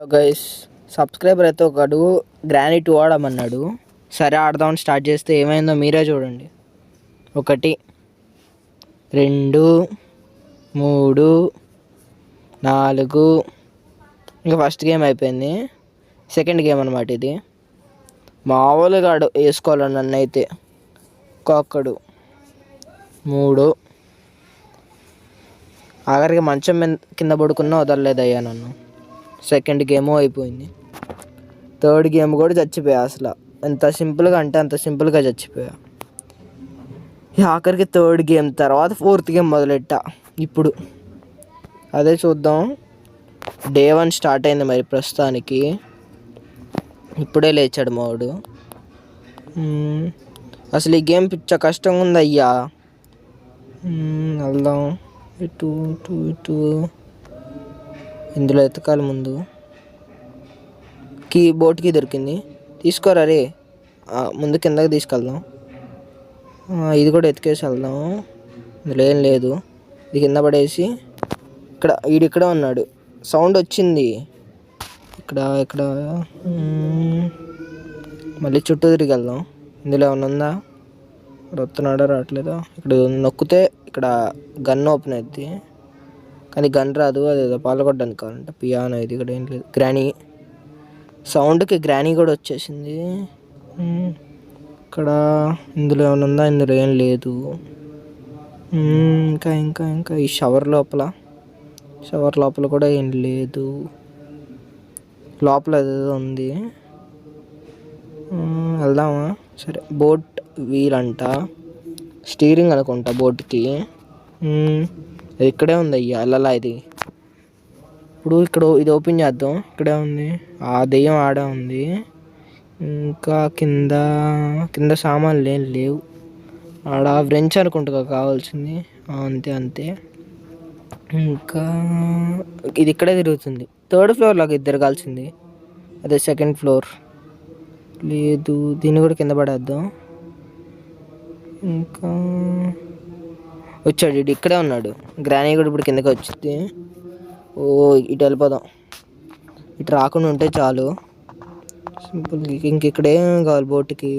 Guys, subscriber అయితే ఒకడు granny 2 ఆడమన్నాడు. సరే ఆడదామని స్టార్ట్ చేస్తే ఏమైందో మీరే చూడండి. 1 2 3 4 ఇంకా ఫస్ట్ గేమ్ అయిపోయింది. సెకండ్ గేమ్ అనమాట ఇది. మామూలుగా వేసుకోవాలి నన్ను అయితే. ఒక్కడు 3 ఆఖరికి మంచం కింద పడుకున్నా వదలలేదయ్యా నన్ను. సెకండ్ గేమ్ అయిపోయింది. థర్డ్ గేమ్ కూడా చచ్చిపోయా. అసలు ఎంత సింపుల్గా అంటే అంత సింపుల్గా చచ్చిపోయా. ఆఖరికి థర్డ్ గేమ్ తర్వాత ఫోర్త్ గేమ్ మొదలెట్టా. ఇప్పుడు అదే చూద్దాం. డే 1 స్టార్ట్ అయింది మరి ప్రస్తుతానికి. ఇప్పుడే లేచాడు మావాడు. అసలు ఈ గేమ్ పిచ్చ కష్టంగా ఉంది అయ్యా. వెళ్దాం. ఇటు ఇటు ఇటు ఇందులో ఎతకాలి. ముందు బోట్కి దొరికింది. తీసుకోరా రే. ముందు కిందకి తీసుకెళ్దాం. ఇది కూడా ఎతికేసి వెళ్దాం. ఇందులో ఏం లేదు. ఇది కింద పడేసి ఇక్కడే ఉన్నాడు. సౌండ్ వచ్చింది. ఇక్కడ మళ్ళీ చుట్టూ తిరిగి వెళ్దాం. ఇందులో ఏమన్నా ఉందా? ఇక్కడ వస్తున్నాడా రావట్లేదా? ఇక్కడ నొక్కితే ఇక్కడ గన్ ఓపెన్ అవుద్ది, కానీ గన్ రాదు. అదేదో పాల్గొట్టడానికి కావాలంట. పియానో ఇది. ఇక్కడ ఏం లేదు. గ్రానీ సౌండ్కి గ్రానీ కూడా వచ్చేసింది. ఇక్కడ ఇందులో ఏమైనా ఉందా? ఇందులో ఏం లేదు. ఇంకా ఇంకా ఇంకా ఈ షవర్ లోపల కూడా ఏం లేదు. లోపల ఏదో ఉంది. వెళ్దామా? సరే. బోట్ వీల్ అంట, స్టీరింగ్ అనుకుంటా బోట్కి. అది ఇక్కడే ఉంది అయ్యా. అల్లలా ఇది. ఇప్పుడు ఇది ఓపెన్ చేద్దాం. ఇక్కడే ఉంది. ఆ దెయ్యం ఆడే ఉంది. ఇంకా కింద సామాన్లు ఏం లేవు. ఆడ వ్రెంచ్ అనుకుంటా కావాల్సింది. అంతే. ఇంకా ఇది ఇక్కడే తిరుగుతుంది. థర్డ్ ఫ్లోర్ లాగా ఇది తిరగాల్సింది. అదే సెకండ్ ఫ్లోర్ లేదు. దీన్ని కూడా కింద పడేద్దాం. ఇంకా వచ్చాడు. ఇక్కడే ఉన్నాడు. గ్రానీ కూడా ఇప్పుడు కిందకి వచ్చింది. ఇటు వెళ్ళిపోదాం. ఇటు రాకుండా ఉంటే చాలు. సింపుల్. ఇక్కడేం కావాలి బోట్కి?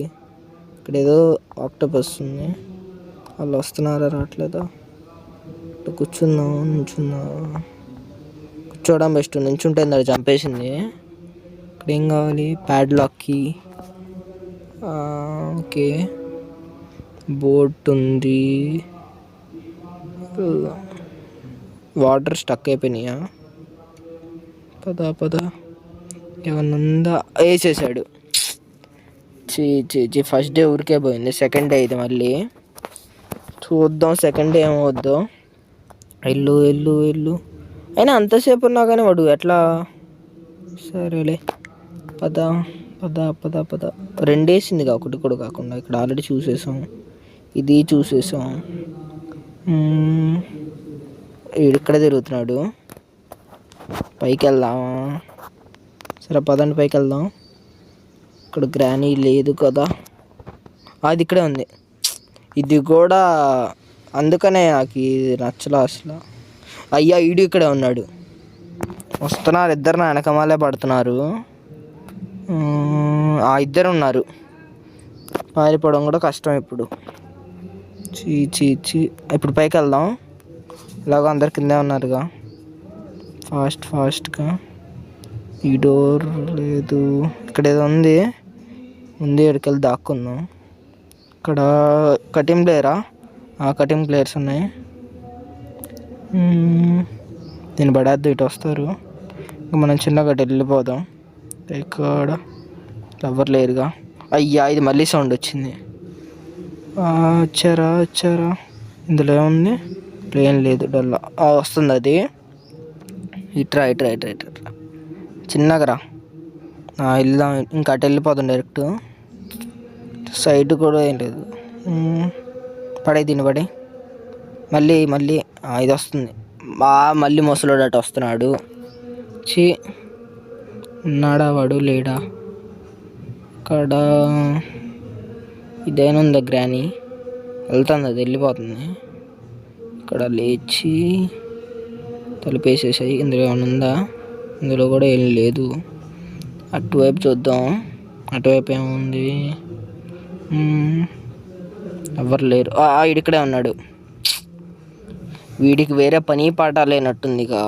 ఇక్కడ ఏదో ఆక్టోపస్ ఉంది. వాళ్ళు వస్తున్నారా రావట్లేదా? ఇటు నుంచుందా? కూర్చోవడం బెస్ట్. నుంచుంటే అది చంపేసింది. ఇక్కడ ఏం కావాలి? ప్యాడ్లాక్కి. ఓకే. బోట్ ఉంది. వాటర్ స్టక్ అయిపోయినాయా? పద ఏమన్నా ఉందా? వేసేసాడు. ఫస్ట్ డే ఊరికే పోయింది. సెకండ్ డే ఇది. మళ్ళీ చూద్దాం సెకండ్ డే ఏమవుద్దో. వెళ్ళు. అయినా అంతసేపు ఉన్నా కానీ వాడు ఎట్లా? సరేలే పద. 2 వేసిందిగా, ఒకటి కూడా కాకుండా. ఇక్కడ ఆల్రెడీ చూసేసాం. ఇది చూసేసాం. ఇక్కడే తిరుగుతున్నాడు. పైకి వెళ్దామా? సరే పదండి పైకి వెళ్దాం. ఇక్కడ గ్రానీ లేదు కదా. అది ఇక్కడే ఉంది. ఇది కూడా అందుకనే నాకు ఇది నచ్చలా అసలు. అయ్యా ఈడు ఇక్కడే ఉన్నాడు. వస్తున్నారు ఇద్దరు. నా వెనకమాలే పడుతున్నారు. ఇద్దరు ఉన్నారు. పారిపోవడం కూడా కష్టం ఇప్పుడు. ఇప్పుడు పైకి వెళ్దాం. ఇలాగో అందరు కిందే ఉన్నారుగా. ఫాస్ట్గా. ఈ డోర్ లేదు. ఇక్కడ ఏదో ఉంది. ఎక్కడికెళ్ళి దాక్కుందాం. ఇక్కడ కటింగ్ ప్లేయరా? కటింగ్ ప్లేయర్స్ ఉన్నాయి. దీన్ని పడేద్దాం. ఇటు వస్తారు. ఇంకా మనం చిన్నగా వెళ్ళిపోదాం. ఇక్కడ ఎవరు లేరుగా. అయ్యా ఇది మళ్ళీ సౌండ్ వచ్చింది. వచ్చారా? ఇందులో ఏముంది? ఏం లేదు. డల్లా వస్తుంది అది. ఇట్రా చిన్నగా రా. వెళ్దాం. ఇంకా అటు వెళ్ళిపోతాం డైరెక్ట్. సైడ్ కూడా ఏం లేదు. దీన్ని పడే మళ్ళీ ఇది వస్తుంది. మళ్ళీ ముసలోడు అటు వస్తున్నాడు. ఉన్నాడా వాడు? లేడా? ఇక్కడ ఇదేనా ఉందా? గ్రానీ వెళ్తుంది. అది వెళ్ళిపోతుంది. ఇక్కడ లేచి తలుపేసేసాయి. ఇందులో ఏమైనా ఉందా? ఇందులో కూడా ఏం లేదు. అటువైపు చూద్దాం. అటువైపు ఏముంది? ఎవరు లేరు. ఇక్కడే ఉన్నాడు. వీడికి వేరే పని పాట లేనట్టుందిగా.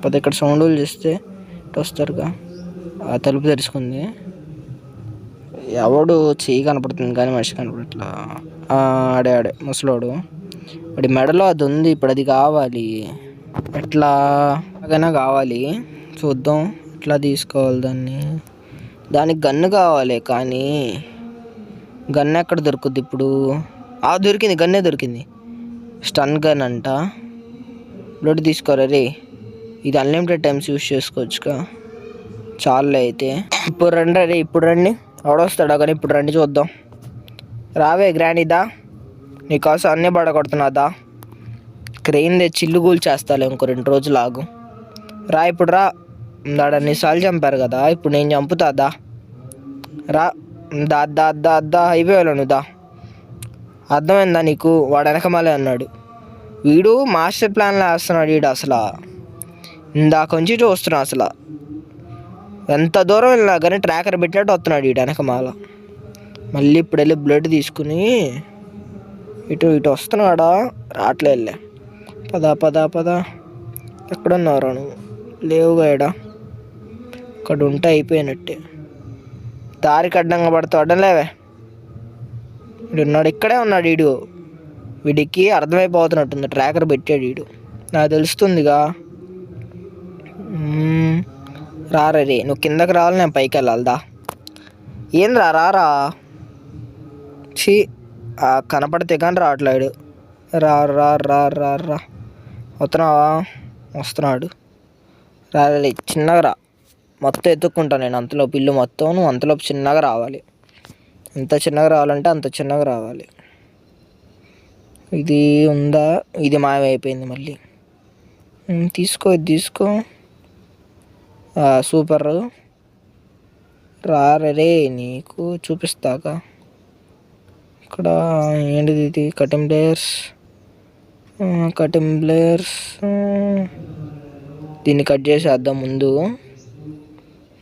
పద ఇక్కడ సౌండ్లు చేస్తే ఇటు వస్తారుగా. తలుపు తెరుచుకుంది. ఎవడు చెయ్యి కనపడుతుంది కానీ మనిషి కనపడట్లా. ఆడే ముసలోడు. వాడి మెడలో అది ఉంది. ఇప్పుడు అది కావాలి. ఎట్లాగైనా కావాలి. చూద్దాం ఎట్లా తీసుకోవాలి దాన్ని. దానికి గన్ను కావాలి. కానీ గన్ ఎక్కడ దొరుకుద్ది ఇప్పుడు? దొరికింది. గన్నే దొరికింది. స్టన్ గన్ అంట. బ్లడ్ తీసుకోరా రే. ఇది అన్లిమిటెడ్ టైమ్స్ యూజ్ చేసుకోవచ్చుగా. చాలే అయితే. ఇప్పుడు రండి రే. ఇప్పుడు రండి. ఎవడొస్తాడా కానీ ఇప్పుడు రండి చూద్దాం. రావే గ్రాండీదా. నీకోసం అన్నీ పడగొడుతున్నాదా. క్రెయిన్ తెచ్చి ఇల్లు కూల్చేస్తాలే. ఇంకో 2 రోజులు ఆగు. రా ఇప్పుడు రా. దాడ అన్నిసార్లు చంపారు కదా. ఇప్పుడు నేను చంపుతాదా. రా. దా అయిపోయాను నువ్వు దా. అర్థమైందా నీకు? వాడు వెనకమాలే అన్నాడు. వీడు మాస్టర్ ప్లాన్లో వేస్తున్నాడు. వీడు అసలు ఇందాక నుంచి చూస్తున్నా. అసలు ఎంత దూరం వెళ్ళినా కానీ ట్రాకర్ పెట్టినట్టు వస్తున్నాడు వీడు వెనకమాల. మళ్ళీ ఇప్పుడు వెళ్ళి బ్లడ్ తీసుకుని ఇటు వస్తున్నాడా? రాట్లే వెళ్ళే. పద ఎక్కడున్నారా నువ్వు? లేవుగా ఇడా. ఇక్కడ ఉంటే అయిపోయినట్టే. దారికి అడ్డంగా పడుతూ లేవే. వీడున్నాడు. ఇక్కడే ఉన్నాడు వీడు. వీడికి అర్థమైపోతున్నట్టుంది. ట్రాకర్ పెట్టాడు వీడు. నాకు తెలుస్తుందిగా. రారా రే. నువ్వు కిందకి రావాలి, నేను పైకి వెళ్ళాలిదా. ఏంద్రా రారా. కనపడితే కానీ రావట్లేడు. రా వస్తున్నావా? వస్తున్నాడు. రాలే. చిన్నగా రా. మొత్తం ఎత్తుక్కుంటా నేను అంతలోపు. ఇల్లు మొత్తం నువ్వు అంతలోపు చిన్నగా రావాలి. ఎంత చిన్నగా రావాలంటే అంత చిన్నగా రావాలి. ఇది ఉందా? ఇది మాయమైపోయింది మళ్ళీ. తీసుకో. సూపర్. రారే నీకు చూపిస్తాక. ఇక్కడ ఏంటిది ఇది? Cutting players. దీన్ని కట్ చేసేద్దాం ముందు.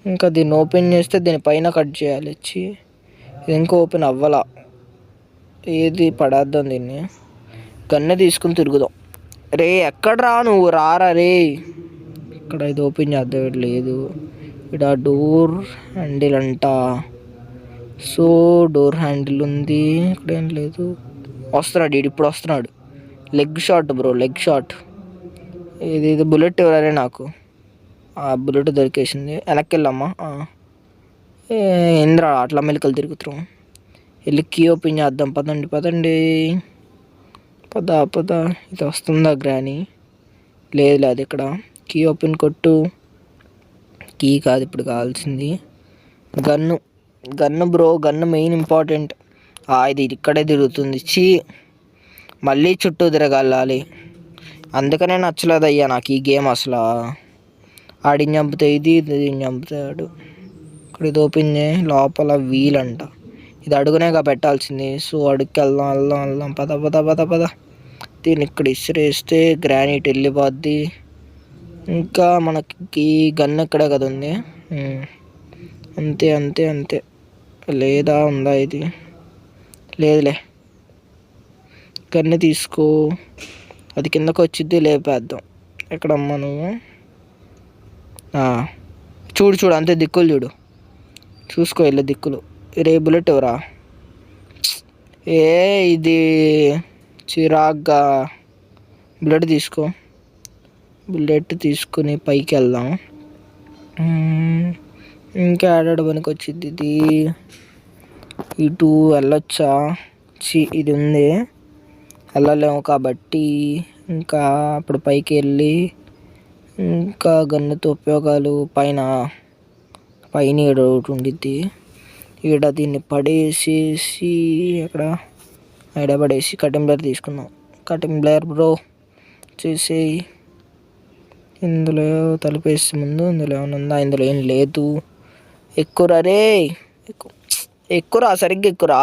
ఇంకా దీన్ని ఓపెన్ చేస్తే దీనిపైన కట్ చేయాలి ఇచ్చి. ఇది ఇంకా ఓపెన్ అవ్వాల. ఏది పడేద్దాం దీన్ని. గన్ను తీసుకుని తిరుగుదాం. రే ఎక్కడ రా నువ్వు? రారా రే. ఇక్కడ ఇది ఓపెన్ చేద్దాం. లేదు. ఇక్కడ డోర్ హ్యాండిల్ అంట. సో డోర్ హ్యాండిల్ ఉంది. ఇక్కడ ఏం లేదు. వస్తున్నాడు వీడు. ఇప్పుడు వస్తున్నాడు. Leg shot bro. Leg shot. ఇది బుల్లెట్ ఎవరే నాకు. బుల్లెట్ దొరికేసింది. వెనక్కి వెళ్ళమ్మా. ఏంద్రా అట్లా మెలికలు తిరుగుతున్నాం. వెళ్ళి కీ ఓపెన్ చేద్దాం. పదండి పద. ఇది వస్తుందా గ్రాని? లేదు ఇక్కడ. కీ ఓపెన్ కొట్టు. కీ కాదు ఇప్పుడు కావాల్సింది. Gun bro. Gun main important. ఇది ఇక్కడే తిరుగుతుంది. మళ్ళీ చుట్టూ తిరగాలి. అందుకనే నచ్చలేదయ్యా నాకు ఈ గేమ్ అసలు. ఆడిని చంపితే ఇది చంపుతాడు. ఇక్కడ ఇది ఓపెన్ చేయి. లోపల వీల్ అంట. ఇది అడుగునేగా పెట్టాల్సింది. సో అడుగుకి వెళ్దాం. పద. దీన్ని ఇక్కడ ఇసిరేస్తే గ్రానైట్ వెళ్ళిపోద్ది. ఇంకా మనకి గన్ ఇక్కడే కదా ఉంది. అంతే. లేదా ఉందా ఇది? లేదులే. గన్ను తీసుకో. అది కిందకు వచ్చిద్ది. లేపేద్దాం. ఎక్కడమ్మా నువ్వు? చూడు అంతే. దిక్కులు చూడు. చూసుకో వెళ్ళే దిక్కులు. రే బుల్లెట్ ఎవరా? ఇది చిరాగ్గా. బుల్లెట్ తీసుకో. బుల్లెట్ తీసుకుని పైకి వెళ్దాం. ఇంకా ఆడాడు పనికి వచ్చింది ఇది. ఇటు వెళ్ళొచ్చా? ఇది ఉంది. వెళ్ళలేము కాబట్టి ఇంకా అప్పుడు పైకి వెళ్ళి ఇంకా గన్నుతో ఉపయోగాలు పైన ఒకటి ఉండిద్ది. ఈడ దీన్ని పడేసేసి అక్కడ పడేసి కటింగ్ బ్లేయర్ తీసుకుందాం. కటింగ్ బ్లేయర్ బ్రో చేసేయి. ఇందులో తలుపేసి ముందు ఇందులో ఏమైనా ఉందా? ఇందులో ఏం లేదు. ఎక్కురా రే. ఎక్కురా. సరిగ్గా ఎక్కురా.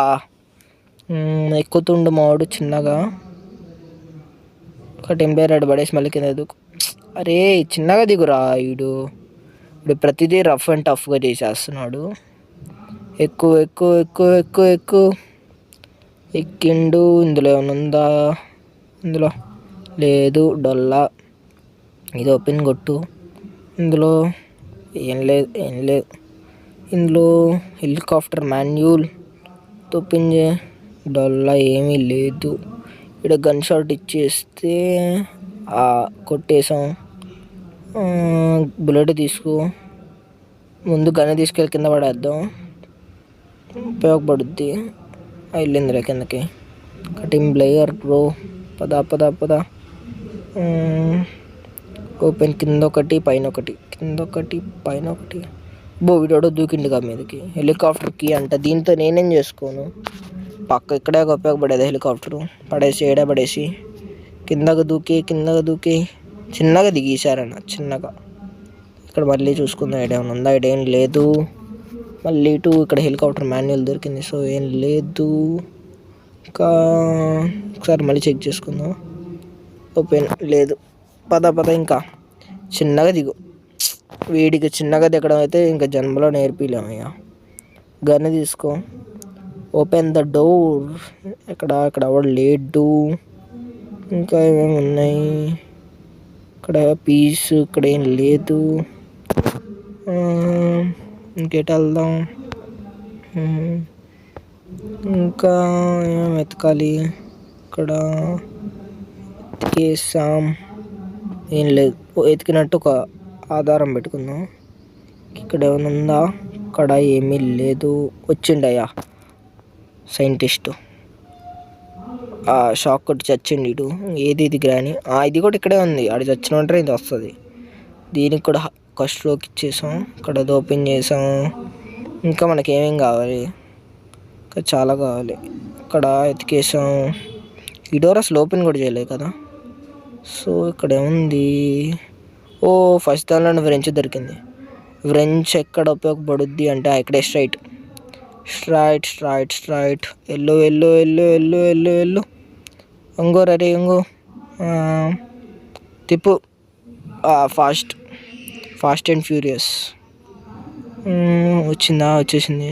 ఎక్కుతుండు మావాడు చిన్నగా. కటింగ్ బ్లేయర్ పడేసి మళ్ళీ కింద ఎదుగు. అరే చిన్నగా దిగురా వీడు. ఇప్పుడు ప్రతిదీ రఫ్ అండ్ టఫ్గా చేసేస్తున్నాడు. ఎక్కువ ఎక్కువ ఎక్కువ ఎక్కువ ఎక్కువ ఎక్కిండు. ఇందులో ఏమైనా ఉందా? ఇందులో లేదు. డొల్లా. ఇది ఓపెన్ కొట్టు. ఇందులో ఏం లేదు, ఏం లేదు. ఇందులో హెలికాప్టర్ మాన్యూల్ ఓపెన్ చే. డొల్లా ఏమీ లేదు. ఇక్కడ గన్ షాట్ ఇచ్చేస్తే కొట్టేసాం. బుల్లెట్ తీసుకో. ముందు గన్ తీసుకెళ్ళి కింద పడేద్దాం, ఉపయోగపడుద్ది. వెళ్ళిందిలే కిందకి. కటింగ్ బ్లేయర్ బ్రో. పద పద పద. ఓపెన్ కింద ఒకటి పైన ఒకటి, కింద ఒకటి పైన ఒకటి. వీడోడో దూకిండుగా మీదకి. హెలికాప్టర్కి అంట. దీంతో నేనేం చేసుకోను? పక్క ఇక్కడే ఉపయోగపడేది హెలికాప్టరు. పడేసి ఏడా పడేసి కిందకు దూకి చిన్నగా దిగేశారన్న. చిన్నగా ఇక్కడ మళ్ళీ చూసుకుందాం. ఐడియా ఉందా? ఐడియా ఏం లేదు. మళ్ళీ ఇటు ఇక్కడ హెలికాప్టర్ మాన్యువల్ దొరికింది. సో ఏం లేదు. ఇంకా ఒకసారి మళ్ళీ చెక్ చేసుకుందాం. ఓపెన్ లేదు. పద పద. ఇంకా చిన్నగా దిగు. వీడికి చిన్నగా దిగడం అయితే ఇంకా జన్మలో నేర్పిలేమయ్యా. గన్ను తీసుకో. Open the door. ఇక్కడ ఎవడు లేడు. ఇంకా ఏమేమి ఉన్నాయి? ఇక్కడ పీస్. ఇక్కడ ఏం లేదు. ఇంకేట వెళ్దాం? ఇంకా ఏమేమి వెతకాలి? ఇక్కడ ఎతికేసాం. ఏం లేదు. ఎతికినట్టు ఒక ఆధారం పెట్టుకుందాం. ఇక్కడ ఏమైనా ఉందా? ఇక్కడ ఏమీ లేదు. వచ్చిండయ్యా సైంటిస్టు. షాక్ కొట్టి చచ్చిండు ఇటు. ఏది ఇది గ్రాని? ఇది కూడా ఇక్కడే ఉంది. ఆడు చచ్చిన వెంటనే ఇది వస్తుంది. దీనికి కూడా ఒక స్ట్రోక్ ఇచ్చేసాం. ఇక్కడ అది ఓపెన్ చేసాం. ఇంకా మనకి ఏమేం కావాలి? ఇంకా చాలా కావాలి. ఇక్కడ ఎతికేసాం. ఈ డోర్ అసలు ఓపెన్ కూడా చేయలేదు కదా. సో ఇక్కడ ఏముంది? ఫస్ట్ దానిలో వ్రెంచ్ దొరికింది. వ్రెంచ్ ఎక్కడ ఉపయోగపడుద్ది అంటే ఇక్కడే స్ట్రైట్ స్ట్రైట్ స్ట్రైట్ స్ట్రైట్. ఎల్లు ఎల్లు ఎల్లు ఎల్లు ఎల్లు ఎల్లు. ఇంగో రెడీ. ఇంగో తిప్పు. Fast and furious. వచ్చిందా? వచ్చేసింది.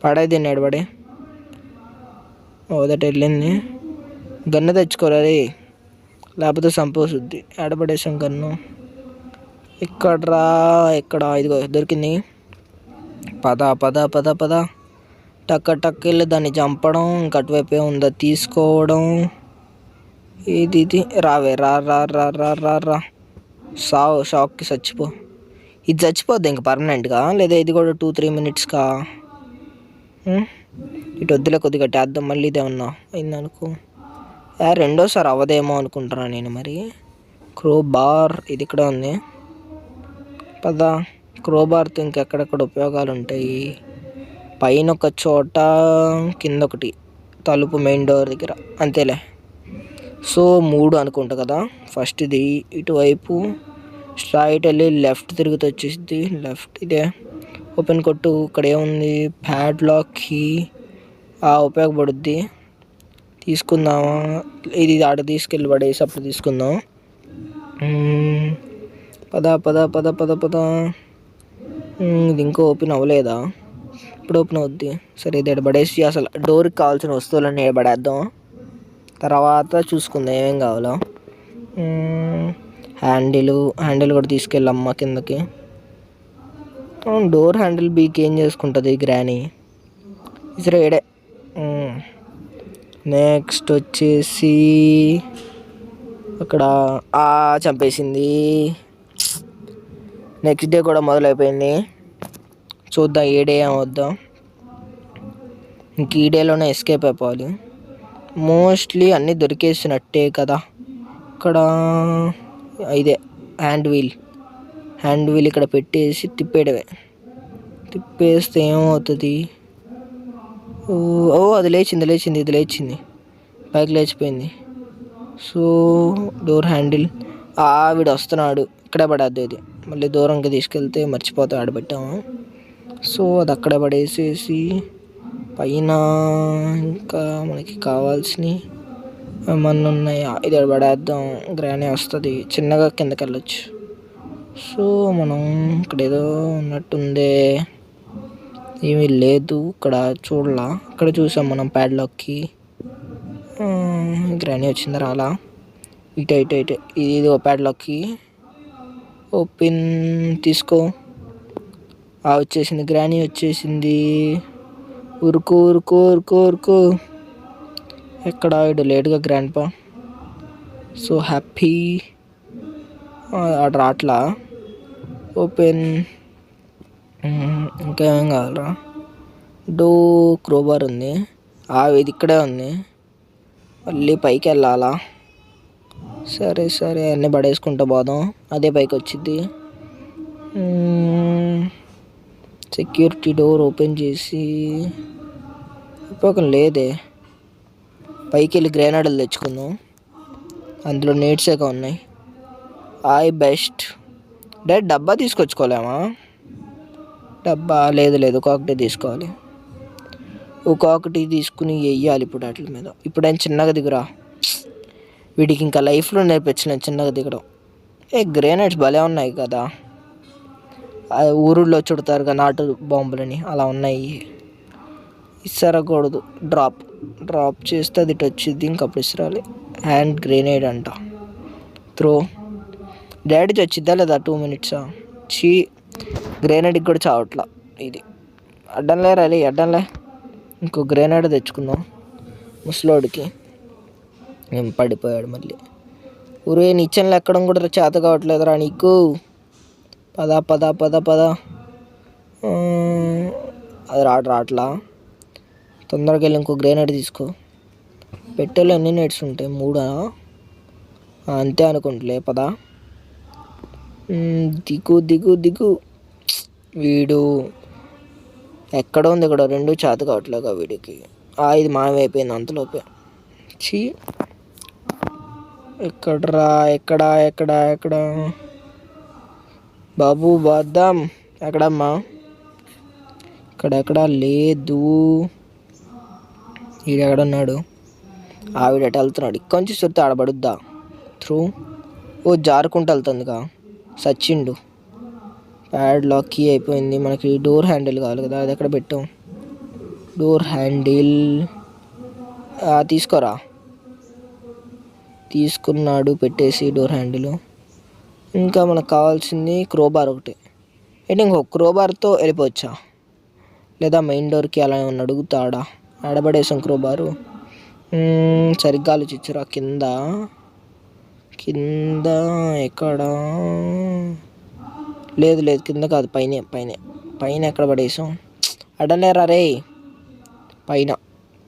పడేది తిన్నాడు పడే. ఓదట వెళ్ళింది. గన్ను తెచ్చుకోరా రే, లేకపోతే సంపోసుద్ది. ఆడపడేసాం గన్ను. ఇక్కడ్రా. ఇక్కడ ఇదిగో దొరికింది. పద పద పద పద. టక్క టక్ వెళ్ళి దాన్ని చంపడం. ఇంక అటువైపే ఉందా తీసుకోవడం. ఇది రావే. రా రా రా రా రా రా. సావు. షాక్కి చచ్చిపో. ఇది చచ్చిపోద్ది ఇంక పర్మనెంట్గా, లేదా ఇది కూడా 2-3 మినిట్స్కా? ఇటు వద్దులే, కొద్దిగా టేద్దాం. మళ్ళీ ఇదేమన్నా అయిందనుకో. రెండోసారి అవ్వదేమో అనుకుంటున్నాను నేను. మరి క్రోబార్ ఇది ఇక్కడ ఉంది. పద. క్రోబార్తో ఇంకెక్కడెక్కడ ఉపయోగాలు ఉంటాయి? పైన ఒక చోట, కింద ఒకటి, తలుపు మెయిన్ డోర్ దగ్గర. అంతేలే. సో 3 అనుకుంటా కదా. ఫస్ట్ ఇది ఇటువైపు స్ట్రైట్ వెళ్ళి లెఫ్ట్ తిరుగుతూ వచ్చేసింది. లెఫ్ట్ ఇదే. ఓపెన్ కొట్టు. ఇక్కడ ఏముంది? Padlock key. ఉపయోగపడుద్ది. తీసుకుందామా? ఇది ఆడ తీసుకెళ్ళి పడేసి అప్పుడు తీసుకుందాం. పద పద పద పద పద. ఇది ఇంకా ఓపెన్ అవ్వలేదా? ఇప్పుడు ఓపెన్ అవుద్ది. సరే ఇది పడేసి అసలు డోర్కి కావాల్సిన వస్తువులన్నీ పడేద్దాం. తర్వాత చూసుకుందాం ఏమేం కావాలో. హ్యాండిల్ కూడా తీసుకెళ్ళమ్మా కిందకి. డోర్ హ్యాండిల్ బీకి ఏం చేసుకుంటుంది గ్రానీ? సరే ఏడే. నెక్స్ట్ వచ్చేసి అక్కడ చంపేసింది. నెక్స్ట్ డే కూడా మొదలైపోయింది. చూద్దాం ఏ డే ఏమవుద్దాం. ఇంక ఈ డేలోనే ఎస్కేప్ అయిపోవాలి. మోస్ట్లీ అన్నీ దొరికేసినట్టే కదా. ఇక్కడ ఇదే హ్యాండ్ వీల్ ఇక్కడ పెట్టేసి తిప్పేయడమే. తిప్పేస్తే ఏమవుతుంది? అది లేచింది. ఇది లేచింది. పైకి లేచిపోయింది. So door handle. వీడు వస్తున్నాడు. ఇక్కడే పడేద్దు. ఇది మళ్ళీ దూరంగా తీసుకెళ్తే మర్చిపోతా ఆడబెట్టాము. సో అది అక్కడే పడేసేసి పైన ఇంకా మనకి కావాల్సినవి ఏమన్నా ఉన్నాయా? ఇది పడేద్దాం, గ్రానీ వస్తుంది, చిన్నగా కిందకి వెళ్ళొచ్చు. సో మనం ఇక్కడ ఏదో ఉన్నట్టుందే, ఏమీ లేదు ఇక్కడ చూడలా. ఇక్కడ చూసాం మనం ప్యాడ్లాక్కి. గ్రానీ వచ్చిందా? రాలా. ఇటు ఇటు ఇటు ఇది ప్యాడ్లాక్కి ఓపెన్ తీసుకో. వచ్చేసింది, గ్రానీ వచ్చేసింది. ఉరుకు ఉరుకు ఉరుకు ఉరుకు. ఎక్కడ ఇటు లేట్గా గ్రాండ్ పా. So happy. ఆర్డర్ అట్లా ఓపెన్. ఇంకా ఏమేం కావాలరా? డో క్రోబార్ ఉంది, ఇది ఇక్కడే ఉంది. మళ్ళీ పైకి వెళ్ళాలా? సరే సరే అన్నీ పడేసుకుంటా పోదాం, అదే పైకి వచ్చింది. సెక్యూరిటీ డోర్ ఓపెన్ చేసి ఉపయోగం లేదే. పైకి వెళ్ళి గ్రేనాడలు తెచ్చుకుందాం, అందులో నీడ్సేగా ఉన్నాయి. బెస్ట్ డైరెక్ట్ డబ్బా తీసుకొచ్చుకోలేమా? డబ్బా లేదు లేదు, ఒక్కొక్కటి తీసుకోవాలి. ఒక్కొక్కటి తీసుకుని వెయ్యాలి ఇప్పుడు వాటి మీద. ఇప్పుడైనా చిన్నగా దిగురా, వీడికి ఇంకా లైఫ్లో నేర్పించలేను చిన్నగా దిగడం. గ్రేనైడ్స్ భలే ఉన్నాయి కదా, ఊరుల్లో చుడతారు కదా నాటు బాంబులని, అలా ఉన్నాయి. ఇసరకూడదు, డ్రాప్ చేస్తే అది ఇటు వచ్చింది, ఇంకప్పుడు ఇసరాలి. హ్యాండ్ గ్రెనేడ్ అంట, త్రో. డాడీకి వచ్చిద్దా లేదా? 2 minutes గ్రెనేడ్కి కూడా చావట్లా. ఇది అడ్డంలే రైలీ, అడ్డంలే. ఇంకో గ్రెనేడ్ తెచ్చుకుందాం ముసలోడికి. ఏం పడిపోయాడు మళ్ళీ. ఊరే నిచ్చెనలు ఎక్కడం కూడా చేత కావట్లేదురా నీకు. పద పద పద పద. అది రావట్లా. తొందరగా వెళ్ళి ఇంకో గ్రెనేడ్ తీసుకో. పెట్టెలో ఎన్ని నెట్స్ ఉంటాయి? 3 అంతే అనుకుంటలే. పద, దిగు దిగు దిగు. వీడు ఎక్కడ ఉంది? ఇక్కడ 2 చేత కావట్లేగా వీడికి. ఇది మాయమైపోయింది అంతలోపే. ఎక్కడరా? ఎక్కడ ఎక్కడ ఎక్కడ బాబు బాద్దాం? ఎక్కడమ్మా? ఇక్కడెక్కడా లేదు. ఈడెక్కడున్నాడు? ఆవిడట వెళ్తున్నాడు. కొంచెం సుడితే ఆడబడుద్దా? త్రూ. జారుకుంటూ వెళ్తుందిగా, సచ్చిండు. ప్యాడ్ లాక్ కీ అయిపోయింది. మనకి డోర్ హ్యాండిల్ కావాలి కదా, అది ఎక్కడ పెట్టాం? డోర్ హ్యాండిల్ తీసుకోరా. తీసుకున్నాడు, పెట్టేసి డోర్ హ్యాండిల్. ఇంకా మనకు కావాల్సింది క్రోబార్ ఒకటి. ఏంటి ఇంకో క్రోబార్తో వెళ్ళిపోవచ్చా? లేదా మెయిన్ డోర్కి అలా ఏమన్నా అడుగుతాడా? ఆడబడేసాం క్రోబారు. సరిగ్గా ఆలోచించురా. కింద కింద ఎక్కడ? లేదు లేదు, కింద కాదు, పైన పైన పైన ఎక్కడ పడేసాం? అడలేరా రే, పైన.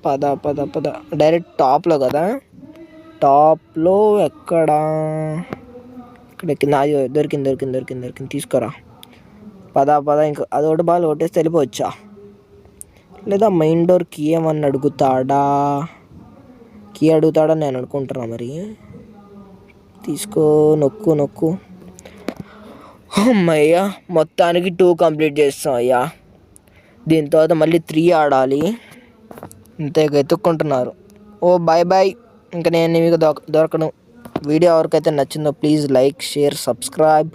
పద పద పద. డైరెక్ట్ టాప్లో కదా? టాప్లో ఎక్కడ? ఇక్కడ కింద. దొరికింది దొరికింది దొరికింది దొరికింది, తీసుకోరా. పద పద. ఇంకా అదొకటి బాగా కొట్టేస్తే వెళ్ళిపోవచ్చా? లేదా మెయిన్ డోర్ కీ ఏమన్నా అడుగుతాడా? కీ అడుగుతాడని నేను అనుకుంటున్నా. మరి తీసుకో, నొక్కు నొక్కు. అమ్మయ్యా, మొత్తానికి 2 కంప్లీట్ చేస్తాం అయ్యా. దీని తర్వాత మళ్ళీ 3 ఆడాలి. ఇంతే ఎత్తుక్కుంటున్నారు. Bye bye. ఇంకా నేను మీకు దొరకను. వీడియో ఎవరికైతే నచ్చిందో ప్లీజ్ లైక్, షేర్, సబ్స్క్రైబ్.